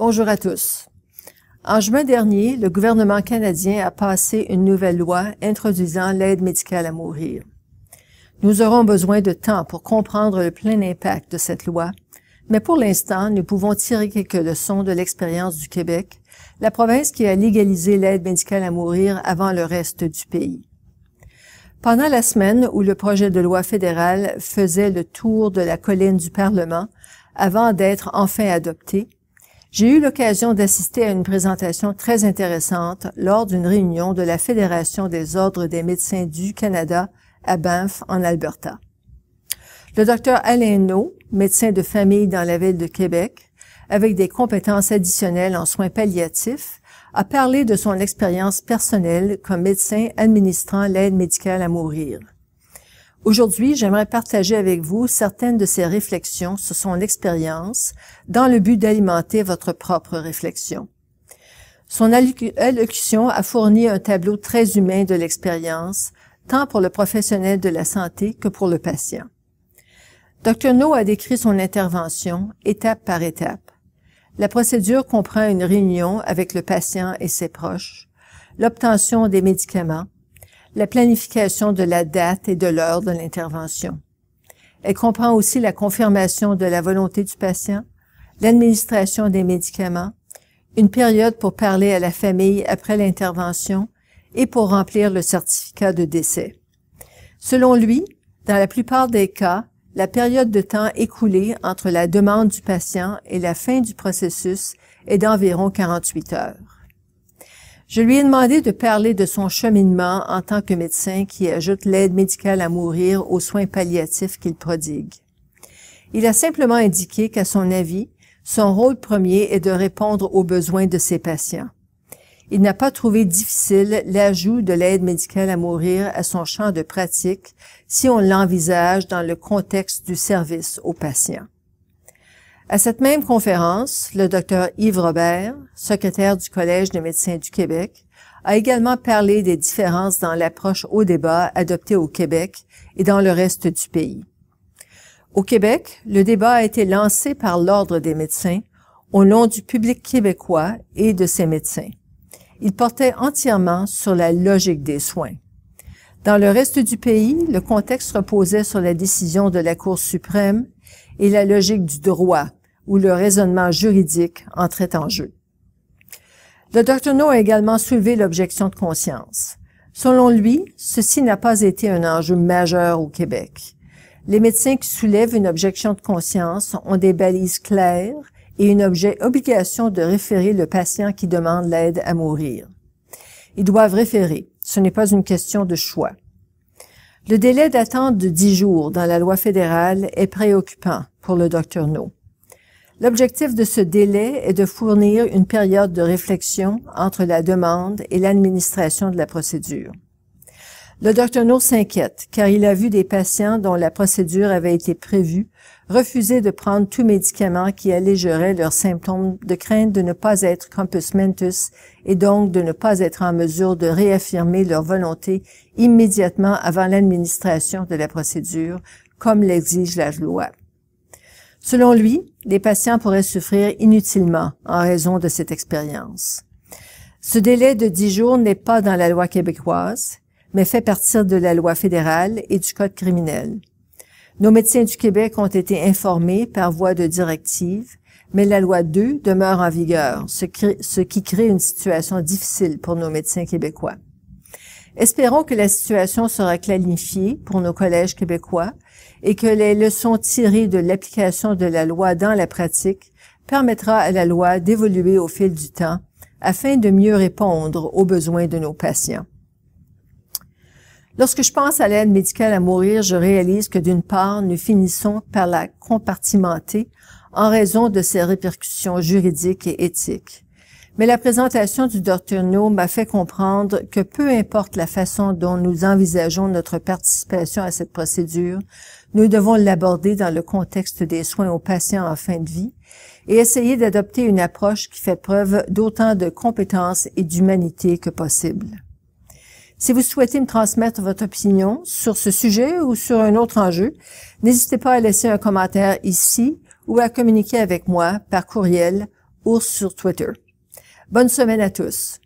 Bonjour à tous. En juin dernier, le gouvernement canadien a passé une nouvelle loi introduisant l'aide médicale à mourir. Nous aurons besoin de temps pour comprendre le plein impact de cette loi, mais pour l'instant, nous pouvons tirer quelques leçons de l'expérience du Québec, la province qui a légalisé l'aide médicale à mourir avant le reste du pays. Pendant la semaine où le projet de loi fédéral faisait le tour de la colline du Parlement avant d'être enfin adopté, j'ai eu l'occasion d'assister à une présentation très intéressante lors d'une réunion de la Fédération des ordres des médecins du Canada à Banff, en Alberta. Le Dr Alain Naud, médecin de famille dans la ville de Québec, avec des compétences additionnelles en soins palliatifs, a parlé de son expérience personnelle comme médecin administrant l'aide médicale à mourir. Aujourd'hui, j'aimerais partager avec vous certaines de ses réflexions sur son expérience dans le but d'alimenter votre propre réflexion. Son allocution a fourni un tableau très humain de l'expérience, tant pour le professionnel de la santé que pour le patient. Dr Naud a décrit son intervention étape par étape. La procédure comprend une réunion avec le patient et ses proches, l'obtention des médicaments, la planification de la date et de l'heure de l'intervention. Elle comprend aussi la confirmation de la volonté du patient, l'administration des médicaments, une période pour parler à la famille après l'intervention et pour remplir le certificat de décès. Selon lui, dans la plupart des cas, la période de temps écoulée entre la demande du patient et la fin du processus est d'environ 48 heures. Je lui ai demandé de parler de son cheminement en tant que médecin qui ajoute l'aide médicale à mourir aux soins palliatifs qu'il prodigue. Il a simplement indiqué qu'à son avis, son rôle premier est de répondre aux besoins de ses patients. Il n'a pas trouvé difficile l'ajout de l'aide médicale à mourir à son champ de pratique si on l'envisage dans le contexte du service aux patients. À cette même conférence, le Dr Yves Robert, secrétaire du Collège des médecins du Québec, a également parlé des différences dans l'approche au débat adoptée au Québec et dans le reste du pays. Au Québec, le débat a été lancé par l'Ordre des médecins au nom du public québécois et de ses médecins. Il portait entièrement sur la logique des soins. Dans le reste du pays, le contexte reposait sur la décision de la Cour suprême et la logique du droit, où le raisonnement juridique entrait en jeu. Le Dr Naud a également soulevé l'objection de conscience. Selon lui, ceci n'a pas été un enjeu majeur au Québec. Les médecins qui soulèvent une objection de conscience ont des balises claires et une obligation de référer le patient qui demande l'aide à mourir. Ils doivent référer. Ce n'est pas une question de choix. Le délai d'attente de 10 jours dans la loi fédérale est préoccupant pour le Dr Naud. L'objectif de ce délai est de fournir une période de réflexion entre la demande et l'administration de la procédure. Le Dr Naud s'inquiète car il a vu des patients dont la procédure avait été prévue refuser de prendre tout médicament qui allégerait leurs symptômes de crainte de ne pas être compos mentis et donc de ne pas être en mesure de réaffirmer leur volonté immédiatement avant l'administration de la procédure, comme l'exige la loi. Selon lui, les patients pourraient souffrir inutilement en raison de cette expérience. Ce délai de 10 jours n'est pas dans la loi québécoise, mais fait partir de la loi fédérale et du Code criminel. Nos médecins du Québec ont été informés par voie de directive, mais la loi 2 demeure en vigueur, ce qui crée une situation difficile pour nos médecins québécois. Espérons que la situation sera clarifiée pour nos collèges québécois et que les leçons tirées de l'application de la loi dans la pratique permettra à la loi d'évoluer au fil du temps afin de mieux répondre aux besoins de nos patients. Lorsque je pense à l'aide médicale à mourir, je réalise que d'une part, nous finissons par la compartimenter en raison de ses répercussions juridiques et éthiques. Mais la présentation du Dr Naud m'a fait comprendre que peu importe la façon dont nous envisageons notre participation à cette procédure, nous devons l'aborder dans le contexte des soins aux patients en fin de vie et essayer d'adopter une approche qui fait preuve d'autant de compétences et d'humanité que possible. Si vous souhaitez me transmettre votre opinion sur ce sujet ou sur un autre enjeu, n'hésitez pas à laisser un commentaire ici ou à communiquer avec moi par courriel Ours sur Twitter. Bonne semaine à tous.